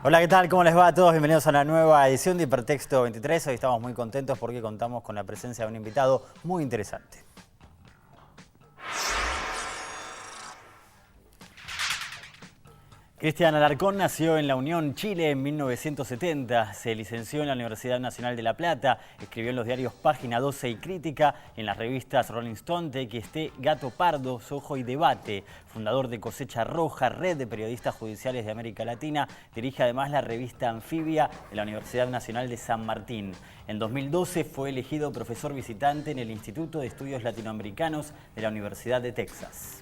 Hola, ¿qué tal? ¿Cómo les va a todos? Bienvenidos a una nueva edición de Hipertexto 23. Hoy estamos muy contentos porque contamos con la presencia de un invitado muy interesante. Cristian Alarcón nació en La Unión, Chile, en 1970. Se licenció en la Universidad Nacional de La Plata. Escribió en los diarios Página 12 y Crítica, en las revistas Rolling Stone, TXT, Gato Pardo, Sojo y Debate. Fundador de Cosecha Roja, red de periodistas judiciales de América Latina. Dirige además la revista Anfibia de la Universidad Nacional de San Martín. En 2012 fue elegido profesor visitante en el Instituto de Estudios Latinoamericanos de la Universidad de Texas.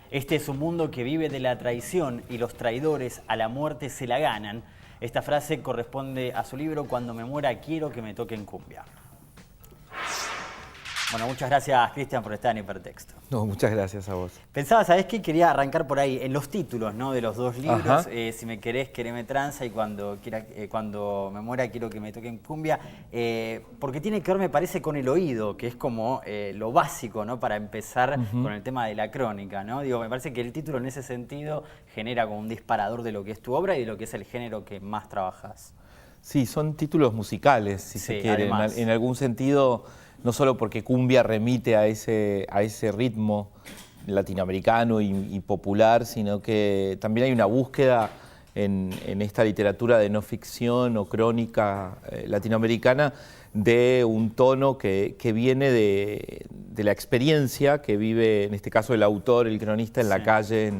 Este es un mundo que vive de la traición y los traidores a la muerte se la ganan. Esta frase corresponde a su libro Cuando me muera quiero que me toquen cumbia. Bueno, muchas gracias, Cristian, por estar en Hipertexto. No, muchas gracias a vos. Pensaba, ¿sabés qué? Quería arrancar por ahí, en los títulos, ¿no?, de los dos libros. Si me querés, quereme tranza, y cuando me muera quiero que me toquen cumbia. Porque tiene que ver, me parece, con el oído, que es como lo básico, ¿no?, para empezar con el tema de la crónica, ¿no? Digo, me parece que el título en ese sentido genera como un disparador de lo que es tu obra y de lo que es el género que más trabajás. Sí, son títulos musicales, si se quiere. En algún sentido, no solo porque cumbia remite a ese ritmo latinoamericano y popular, sino que también hay una búsqueda en esta literatura de no ficción o crónica latinoamericana de un tono que viene de la experiencia que vive, en este caso, el autor, el cronista, en la calle,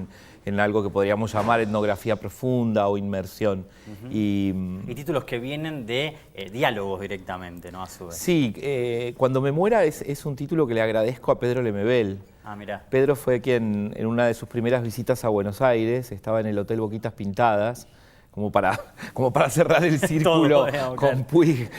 en algo que podríamos llamar etnografía profunda o inmersión. Y títulos que vienen de diálogos directamente, ¿no?, a su vez. Sí, Cuando me muera es un título que le agradezco a Pedro Lemebel. Ah, mirá. Pedro fue quien, en una de sus primeras visitas a Buenos Aires, estaba en el Hotel Boquitas Pintadas, como para cerrar el círculo con Puig.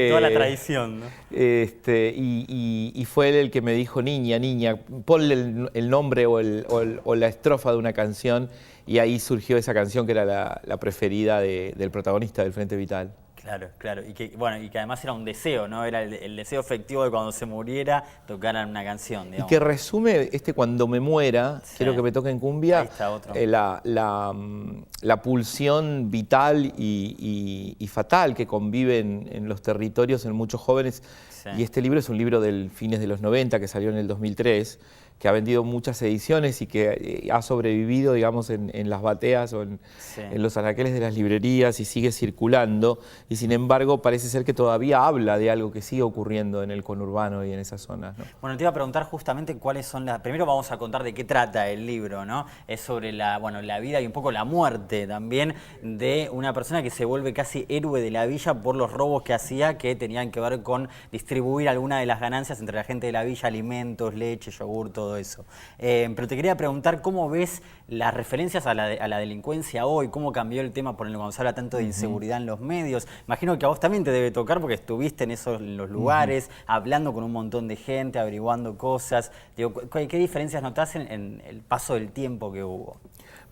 Toda la tradición, ¿no? Y fue él el que me dijo, niña, ponle el nombre o la estrofa de una canción, y ahí surgió esa canción que era la preferida del protagonista del Frente Vital. Claro. Y que además era un deseo, ¿no? Era el deseo efectivo de cuando se muriera tocaran una canción, digamos. Y que resume Cuando me muera, quiero que me toquen cumbia, ahí está otro. La pulsión vital y fatal que convive en los territorios en muchos jóvenes. Sí. Y este libro es un libro del fines de los 90, que salió en el 2003, que ha vendido muchas ediciones y que ha sobrevivido, digamos, en las bateas o en los anaqueles de las librerías y sigue circulando. Y sin embargo, parece ser que todavía habla de algo que sigue ocurriendo en el conurbano y en esas zonas, ¿no? Bueno, te iba a preguntar justamente cuáles son las... Primero vamos a contar de qué trata el libro, ¿no? Es sobre la vida y un poco la muerte también de una persona que se vuelve casi héroe de la villa por los robos que hacía, que tenían que ver con distribuir alguna de las ganancias entre la gente de la villa, alimentos, leche, yogur, todo eso. Pero te quería preguntar cómo ves las referencias a la delincuencia hoy, cómo cambió el tema, por ejemplo, cuando se habla tanto de inseguridad en los medios. Imagino que a vos también te debe tocar porque estuviste en los lugares, hablando con un montón de gente, averiguando cosas. Digo, ¿qué diferencias notás en el paso del tiempo que hubo?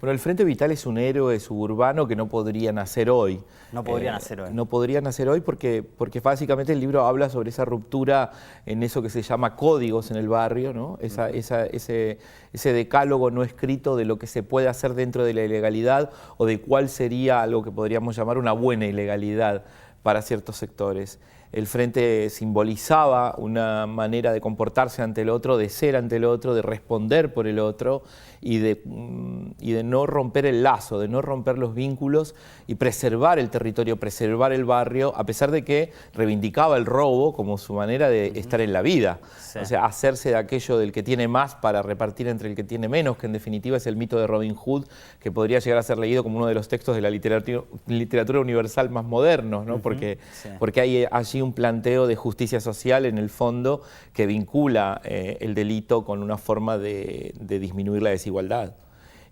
Bueno, el Frente Vital es un héroe suburbano que no podría nacer hoy. No podría nacer hoy. No podría nacer hoy porque básicamente el libro habla sobre esa ruptura en eso que se llama códigos en el barrio, ¿no? Ese decálogo no escrito de lo que se puede hacer dentro de la ilegalidad o de cuál sería algo que podríamos llamar una buena ilegalidad para ciertos sectores. El Frente simbolizaba una manera de comportarse ante el otro, de ser ante el otro, de responder por el otro y de no romper el lazo, de no romper los vínculos y preservar el territorio, preservar el barrio, a pesar de que reivindicaba el robo como su manera de estar en la vida. O sea, hacerse de aquello del que tiene más para repartir entre el que tiene menos, que en definitiva es el mito de Robin Hood, que podría llegar a ser leído como uno de los textos de la literatura universal más modernos, ¿no? Porque hay allí un planteo de justicia social en el fondo que vincula el delito con una forma de disminuir la desigualdad.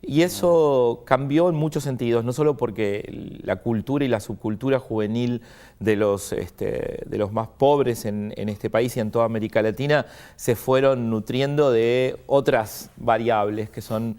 Y eso cambió en muchos sentidos, no solo porque la cultura y la subcultura juvenil de los más pobres en este país y en toda América Latina se fueron nutriendo de otras variables que son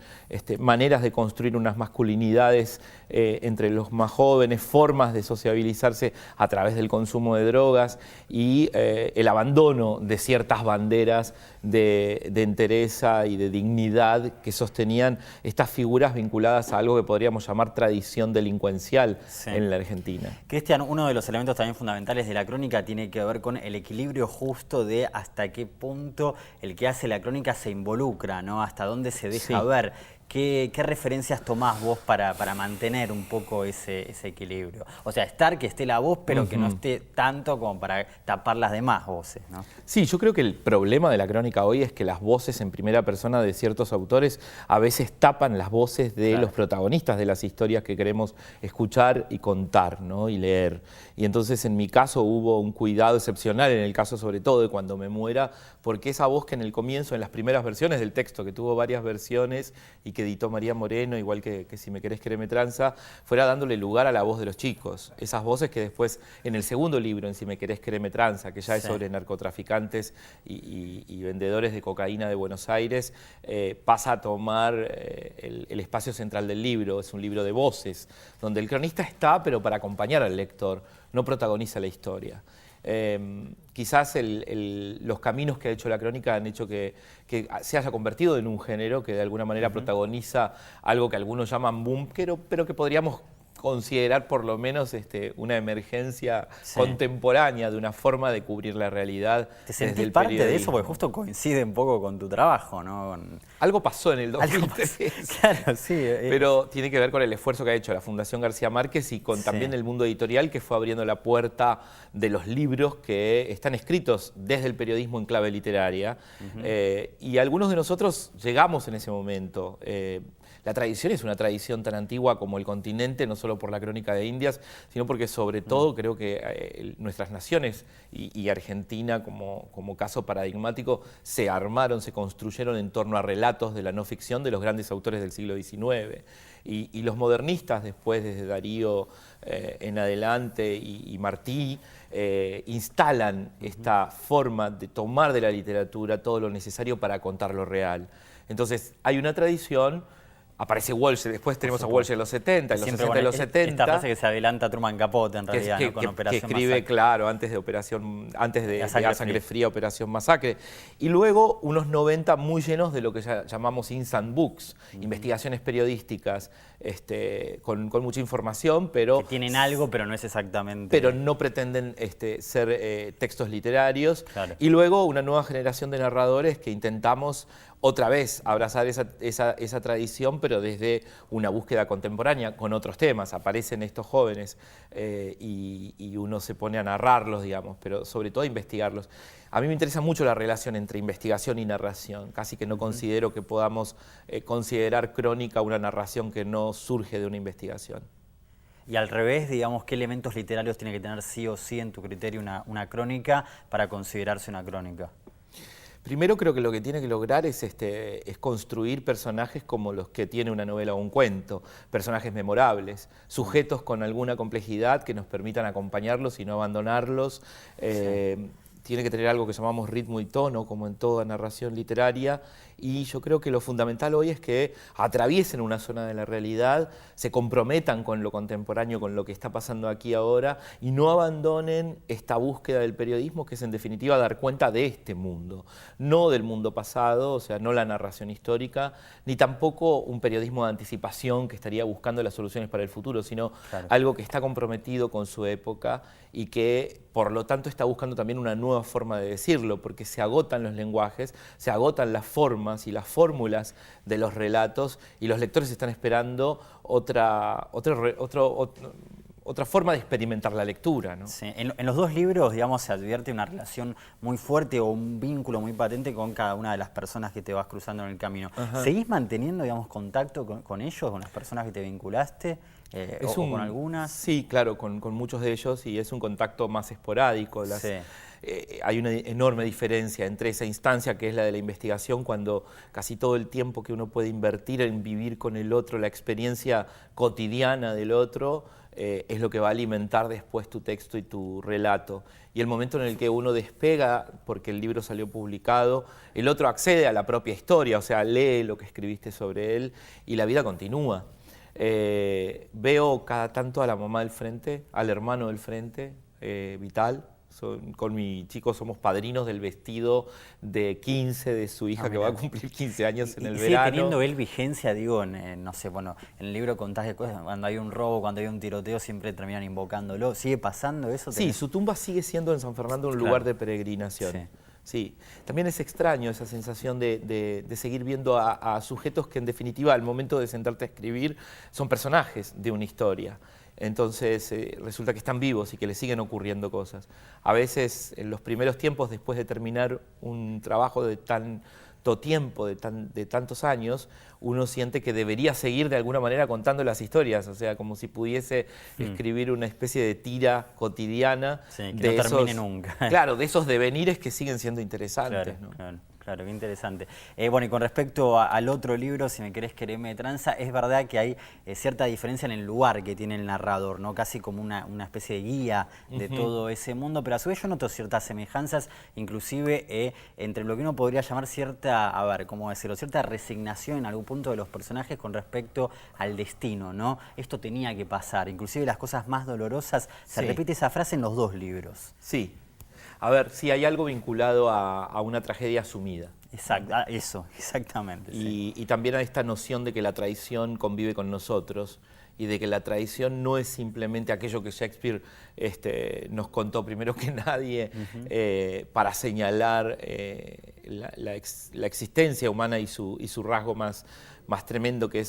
maneras de construir unas masculinidades entre los más jóvenes, formas de sociabilizarse a través del consumo de drogas y el abandono de ciertas banderas de entereza y de dignidad que sostenían esta estas figuras vinculadas a algo que podríamos llamar tradición delincuencial en la Argentina. Cristian, uno de los elementos también fundamentales de la crónica tiene que ver con el equilibrio justo de hasta qué punto el que hace la crónica se involucra, ¿no? Hasta dónde se deja ver. ¿Qué referencias tomás vos para mantener un poco ese equilibrio? O sea, que esté la voz, pero que no esté tanto como para tapar las demás voces, ¿no? Sí, yo creo que el problema de la crónica hoy es que las voces en primera persona de ciertos autores a veces tapan las voces de los protagonistas de las historias que queremos escuchar y contar, ¿no? Y leer. Y entonces en mi caso hubo un cuidado excepcional, en el caso sobre todo de Cuando me muera, porque esa voz que en el comienzo, en las primeras versiones del texto, que tuvo varias versiones y que editó María Moreno, igual que Si me querés, quereme tranza, fuera dándole lugar a la voz de los chicos. Esas voces que después, en el segundo libro, en Si me querés, quereme tranza, que ya es sobre narcotraficantes y vendedores de cocaína de Buenos Aires, pasa a tomar el espacio central del libro. Es un libro de voces, donde el cronista está, pero para acompañar al lector, no protagoniza la historia. Quizás los caminos que ha hecho la crónica han hecho que se haya convertido en un género que de alguna manera protagoniza algo que algunos llaman boom, pero que podríamos considerar por lo menos una emergencia contemporánea de una forma de cubrir la realidad. ¿Te sentís parte de eso? Porque justo coincide un poco con tu trabajo, ¿no? Algo pasó en el 2003. Claro, sí. Pero tiene que ver con el esfuerzo que ha hecho la Fundación García Márquez y con también el mundo editorial, que fue abriendo la puerta de los libros que están escritos desde el periodismo en clave literaria. Y algunos de nosotros llegamos en ese momento. La tradición es una tradición tan antigua como el continente, no solo por la Crónica de Indias, sino porque sobre todo creo que nuestras naciones y Argentina como caso paradigmático se armaron, se construyeron en torno a relatos de la no ficción de los grandes autores del siglo XIX. Y los modernistas después, desde Darío en adelante y Martí, instalan esta forma de tomar de la literatura todo lo necesario para contar lo real. Entonces hay una tradición. Aparece Walsh, después tenemos a Walsh en los 70, en los 60 y los 70. Esta frase que se adelanta a Truman Capote, en realidad, ¿no? Con Operación que escribe, Masacre. Claro, antes de A Sangre Fría, Operación Masacre. Y luego unos 90 muy llenos de lo que llamamos instant books, investigaciones periodísticas, con mucha información, pero... Que tienen algo, pero no es exactamente... Pero no pretenden ser textos literarios. Claro. Y luego una nueva generación de narradores que intentamos otra vez abrazar esa tradición, pero desde una búsqueda contemporánea con otros temas. Aparecen estos jóvenes y uno se pone a narrarlos, digamos, pero sobre todo a investigarlos. A mí me interesa mucho la relación entre investigación y narración. Casi que no considero que podamos considerar crónica una narración que no surge de una investigación. Y al revés, digamos, ¿qué elementos literarios tiene que tener sí o sí, en tu criterio, una crónica para considerarse una crónica? Primero creo que lo que tiene que lograr es construir personajes como los que tiene una novela o un cuento, personajes memorables, sujetos con alguna complejidad que nos permitan acompañarlos y no abandonarlos. Tiene que tener algo que llamamos ritmo y tono, como en toda narración literaria, y yo creo que lo fundamental hoy es que atraviesen una zona de la realidad, se comprometan con lo contemporáneo, con lo que está pasando aquí ahora, y no abandonen esta búsqueda del periodismo, que es en definitiva dar cuenta de este mundo, no del mundo pasado, o sea, no la narración histórica, ni tampoco un periodismo de anticipación que estaría buscando las soluciones para el futuro, sino algo que está comprometido con su época y que, por lo tanto, está buscando también una nueva forma de decirlo, porque se agotan los lenguajes, se agotan las formas y las fórmulas de los relatos, y los lectores están esperando otra forma de experimentar la lectura, ¿no? Sí. En los dos libros, digamos, se advierte una relación muy fuerte o un vínculo muy patente con cada una de las personas que te vas cruzando en el camino. ¿Seguís manteniendo, digamos, contacto con ellos, con las personas que te vinculaste? ¿O con algunas? Sí, claro, con muchos de ellos, y es un contacto más esporádico. Hay una enorme diferencia entre esa instancia que es la de la investigación, cuando casi todo el tiempo que uno puede invertir en vivir con el otro, la experiencia cotidiana del otro, es lo que va a alimentar después tu texto y tu relato. Y el momento en el que uno despega, porque el libro salió publicado, el otro accede a la propia historia, o sea, lee lo que escribiste sobre él y la vida continúa. Veo cada tanto a la mamá del frente, al hermano del frente, Vital, Con mi chico somos padrinos del vestido de 15 de su hija que va a cumplir 15 años en el verano. ¿Sigue teniendo él vigencia? Digo, no sé, bueno, en el libro contás de cosas, cuando hay un robo, cuando hay un tiroteo, siempre terminan invocándolo. ¿Sigue pasando eso? Sí, su tumba sigue siendo en San Fernando un lugar de peregrinación. Sí. Sí, también es extraño esa sensación de seguir viendo a sujetos que en definitiva al momento de sentarte a escribir son personajes de una historia. Entonces resulta que están vivos y que les siguen ocurriendo cosas. A veces en los primeros tiempos, después de terminar un trabajo de tanto tiempo, de tantos años, uno siente que debería seguir de alguna manera contando las historias, o sea, como si pudiese escribir una especie de tira cotidiana. Sí, que no termine nunca. Claro, de esos devenires que siguen siendo interesantes. Claro, ¿no? Claro, qué interesante. Bueno, y con respecto al otro libro, Si me querés quererme de tranza, es verdad que hay cierta diferencia en el lugar que tiene el narrador, ¿no? Casi como una especie de guía de todo ese mundo, pero a su vez yo noto ciertas semejanzas, inclusive entre lo que uno podría llamar cierta, a ver, ¿cómo decirlo? Cierta resignación en algún punto de los personajes con respecto al destino, ¿no? Esto tenía que pasar, inclusive las cosas más dolorosas, se repite esa frase en los dos libros. Sí. A ver, sí, hay algo vinculado a una tragedia asumida. Exacto, eso, exactamente. Y también a esta noción de que la traición convive con nosotros y de que la traición no es simplemente aquello que Shakespeare nos contó primero que nadie para señalar la existencia humana y su rasgo más tremendo, que es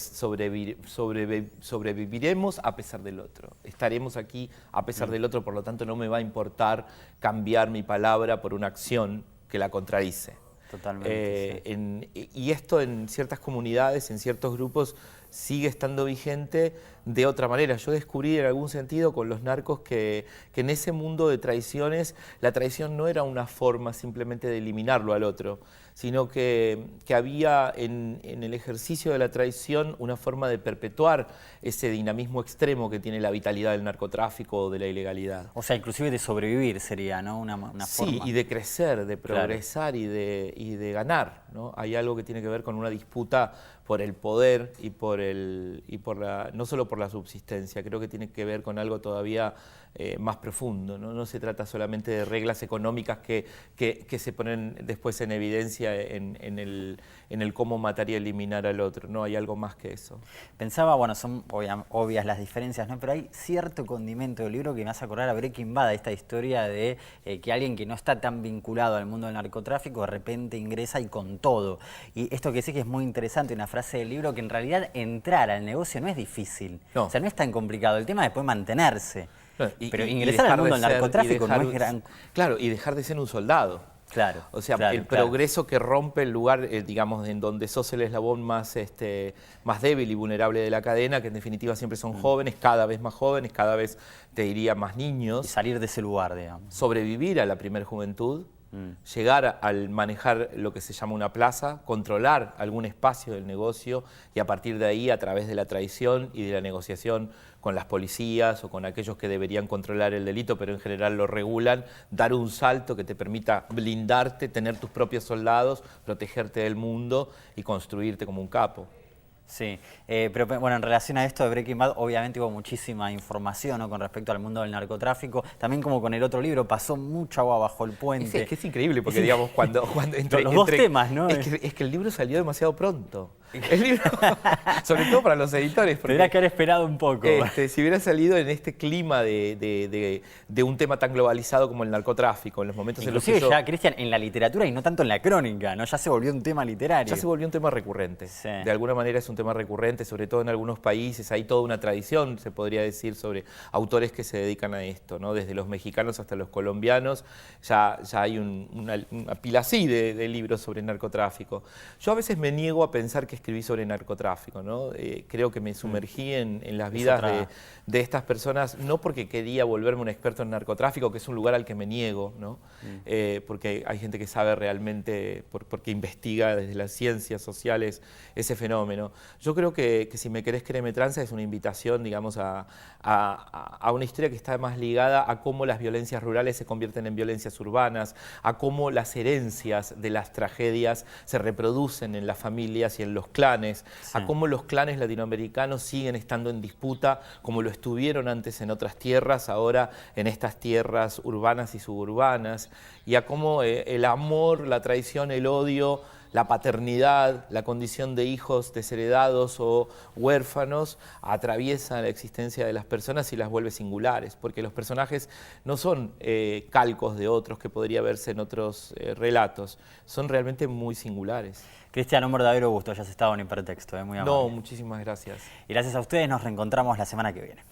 sobreviviremos a pesar del otro. Estaremos aquí a pesar del otro, por lo tanto no me va a importar cambiar mi palabra por una acción que la contradice. Totalmente. Y esto en ciertas comunidades, en ciertos grupos, sigue estando vigente de otra manera. Yo descubrí en algún sentido con los narcos que en ese mundo de traiciones, la traición no era una forma simplemente de eliminarlo al otro, sino que había en el ejercicio de la traición una forma de perpetuar ese dinamismo extremo que tiene la vitalidad del narcotráfico o de la ilegalidad. O sea, inclusive de sobrevivir sería, ¿no? Una forma. Sí, y de crecer, de progresar, claro, y de ganar, ¿no? Hay algo que tiene que ver con una disputa por el poder y no solo por la subsistencia, creo que tiene que ver con algo todavía más profundo, ¿no? No se trata solamente de reglas económicas que se ponen después en evidencia en el cómo matar y eliminar al otro, no, hay algo más que eso. Pensaba, bueno, son obvias las diferencias, ¿no? Pero hay cierto condimento del libro que me hace acordar a Breaking Bad, esta historia de que alguien que no está tan vinculado al mundo del narcotráfico de repente ingresa y con todo. Y esto que sé que es muy interesante, una frase del libro, que en realidad entrar al negocio no es difícil, no. O sea, no es tan complicado, el tema es después mantenerse. Pero ingresar al mundo del narcotráfico no es gran... Claro, y dejar de ser un soldado. Claro. O sea, el progreso que rompe el lugar, digamos, en donde sos el eslabón más débil y vulnerable de la cadena, que en definitiva siempre son jóvenes, cada vez más jóvenes, cada vez, te diría, más niños. Y salir de ese lugar, digamos. Sobrevivir a la primer juventud. Llegar al manejar lo que se llama una plaza, controlar algún espacio del negocio y a partir de ahí, a través de la traición y de la negociación con las policías o con aquellos que deberían controlar el delito, pero en general lo regulan, dar un salto que te permita blindarte, tener tus propios soldados, protegerte del mundo y construirte como un capo. Sí, pero bueno, en relación a esto de Breaking Bad, obviamente hubo muchísima información, ¿no? Con respecto al mundo del narcotráfico, también como con el otro libro, pasó mucha agua bajo el puente. Es que es increíble, porque digamos, cuando los dos temas, ¿no? Es que el libro salió demasiado pronto. El libro, sobre todo para los editores. Tendría que haber esperado un poco. Si hubiera salido en este clima de un tema tan globalizado como el narcotráfico, en los momentos inclusive en los que ya, Cristian, en la literatura y no tanto en la crónica, ¿no? Ya se volvió un tema literario. Ya se volvió un tema recurrente. Sí. De alguna manera es un tema recurrente, sobre todo en algunos países. Hay toda una tradición, se podría decir, sobre autores que se dedican a esto, ¿no? Desde los mexicanos hasta los colombianos, ya hay una pila así de libros sobre narcotráfico. Yo a veces me niego a pensar que escribí sobre narcotráfico, ¿no? Creo que me sumergí en las vidas de estas personas, no porque quería volverme un experto en narcotráfico, que es un lugar al que me niego, ¿no? Porque hay gente que sabe realmente, porque investiga desde las ciencias sociales ese fenómeno. Yo creo que Si me querés quererme tranza es una invitación, digamos, a una historia que está más ligada a cómo las violencias rurales se convierten en violencias urbanas, a cómo las herencias de las tragedias se reproducen en las familias y en los los clanes, Sí. a cómo los clanes latinoamericanos siguen estando en disputa, como lo estuvieron antes en otras tierras, ahora en estas tierras urbanas y suburbanas, y a cómo el amor, la traición, el odio, la paternidad, la condición de hijos desheredados o huérfanos atraviesa la existencia de las personas y las vuelve singulares, porque los personajes no son calcos de otros que podría verse en otros relatos, son realmente muy singulares. Cristian, un verdadero gusto, hayas estado en Hipertexto, muy amable. No, muchísimas gracias. Y gracias a ustedes, nos reencontramos la semana que viene.